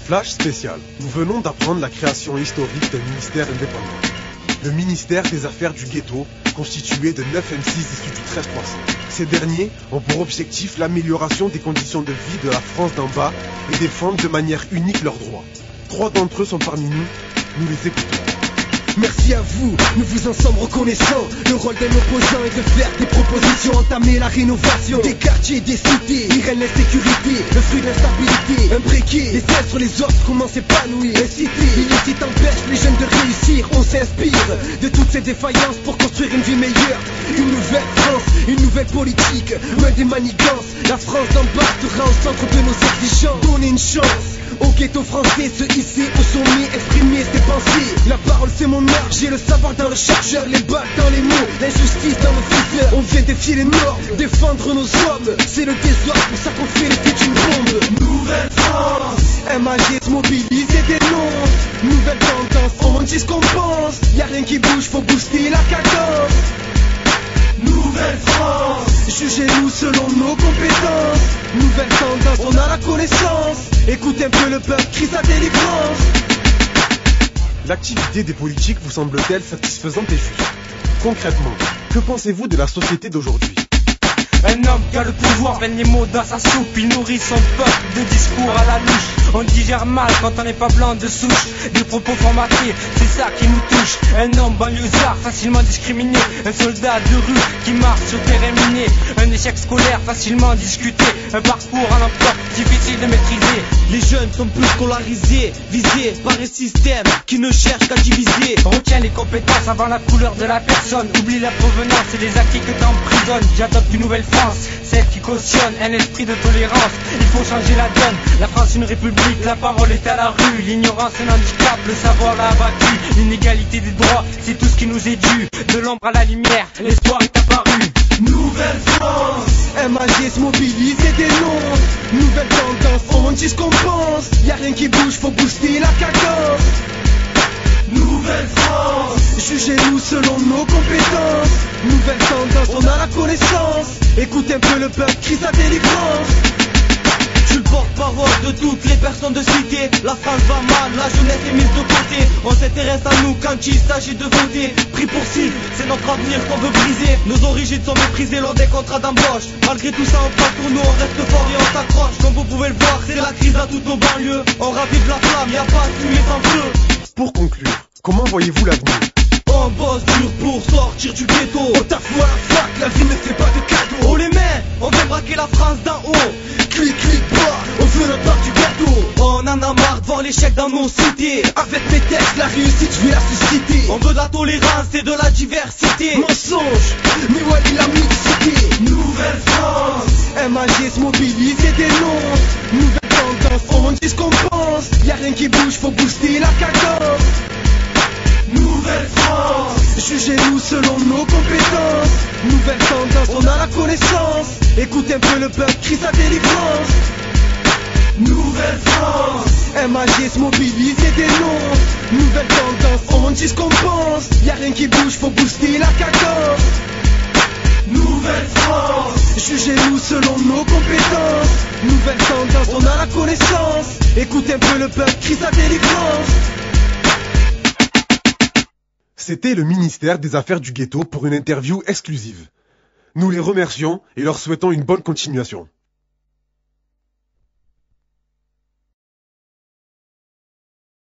Flash spécial. Nous venons d'apprendre la création historique d'un ministère indépendant. Le ministère des Affaires du Ghetto, constitué de 9 M6 issus du 13 300. Ces derniers ont pour objectif l'amélioration des conditions de vie de la France d'en bas et défendent de manière unique leurs droits. 3 d'entre eux sont parmi nous, nous les écoutons. Merci à vous, nous vous en sommes reconnaissants. Le rôle d'un opposant est de faire des propositions, entamer la rénovation des quartiers, des cités. Il règne l'insécurité, le fruit de l'instabilité. Un briquet, les uns sur les autres, comment s'épanouir. Inciter, illicite empêche les jeunes de réussir. On s'inspire de toutes ces défaillances pour construire une vie meilleure. Une nouvelle France, une nouvelle politique, loin des manigances. La France d'en bas sera au centre de nos exigences. Donner une chance au ghetto français, se hisser au sommet, exprimer ses pensées. La parole c'est mon art, j'ai le savoir dans le chargeur, les balles dans les mots, l'injustice dans le viseur. On vient défier les normes, défendre nos hommes. C'est le désordre, pour ça qu'on fait l'effet d'une bombe. Nouvelle France, MAG se mobilise et dénonce. Nouvelle tendance, on dit ce qu'on pense. Y'a rien qui bouge, faut booster la cadence. Nouvelle France, jugez-nous selon nos compétences. Nouvelle tendance, on a la connaissance. Écoute un peu le peuple, crie sa délivrance. L'activité des politiques vous semble-t-elle satisfaisante et juste? Concrètement, que pensez-vous de la société d'aujourd'hui? Un homme qui a le pouvoir mène les mots dans sa soupe. Il nourrit son peuple de discours à la louche. On digère mal quand on n'est pas blanc de souche. Des propos formatés, c'est ça qui nous touche. Un homme banlieusard facilement discriminé. Un soldat de rue qui marche sur terrain miné. Un échec scolaire facilement discuté. Un parcours en emploi difficile de maîtriser. Les jeunes sont plus scolarisés, visés par un système qui ne cherche qu'à diviser. On retient les compétences avant la couleur de la personne. Oublie la provenance et les acquis que t'emprisonnes. J'adopte une nouvelle France, celle qui cautionne un esprit de tolérance. Il faut changer la donne, la France une république. La parole est à la rue, l'ignorance un handicap. Le savoir l'a abattu, l'inégalité des droits, c'est tout ce qui nous est dû. De l'ombre à la lumière, l'espoir est apparu. Nouvelle France, MAG se mobilise et dénonce. Nouvelle tendance, on dit ce qu'on pense. Y'a rien qui bouge, faut booster la cadence. Nouvelle France, jugez-nous selon nos compétences. Nouvelle tendance, on a la connaissance. Écoute un peu le peuple, crie sa délivrance. Je suis le porte-parole de toutes les personnes de cité. La France va mal, la jeunesse est mise de côté. On s'intéresse à nous quand il s'agit de voter. Pris pour cible, c'est notre avenir qu'on veut briser. Nos origines sont méprisées lors des contrats d'embauche. Malgré tout ça, on passe pour nous, on reste fort et on s'accroche. Comme vous pouvez le voir, c'est la crise à toutes nos banlieues. On ravive la flamme, y'a pas de fumée sans feu. Pour conclure, comment voyez-vous l'avenir? On bosse dur pour sortir du ghetto. On taffe à la fac, la vie ne fait pas de cadeaux. Oh les mains, on vient braquer la France d'en haut. Clic, clic, bas, on veut notre part du gâteau. On en a marre de voir l'échec dans nos cités. Avec mes textes, la réussite, je vais la susciter. On veut de la tolérance et de la diversité. Mensonge, mais ouais, il a mixité. Nouvelle France, MAG se mobilise et dénonce. Nouvelle tendance, on dit ce qu'on pense. Y'a rien qui bouge, faut booster la cadence. Nouvelle France, jugez-nous selon nos compétences. Nouvelle tendance, on a la connaissance. Écoute un peu le peuple, crie sa délivrance. Nouvelle France, MAG se mobilise et dénonce. Nouvelle tendance, on dit ce qu'on pense. Y'a rien qui bouge, faut booster la cadence. Nouvelle France, jugez-nous selon nos compétences. Nouvelle tendance, on a la connaissance. Écoute un peu le peuple, crie sa délivrance. C'était le ministère des Affaires du Ghetto pour une interview exclusive. Nous les remercions et leur souhaitons une bonne continuation.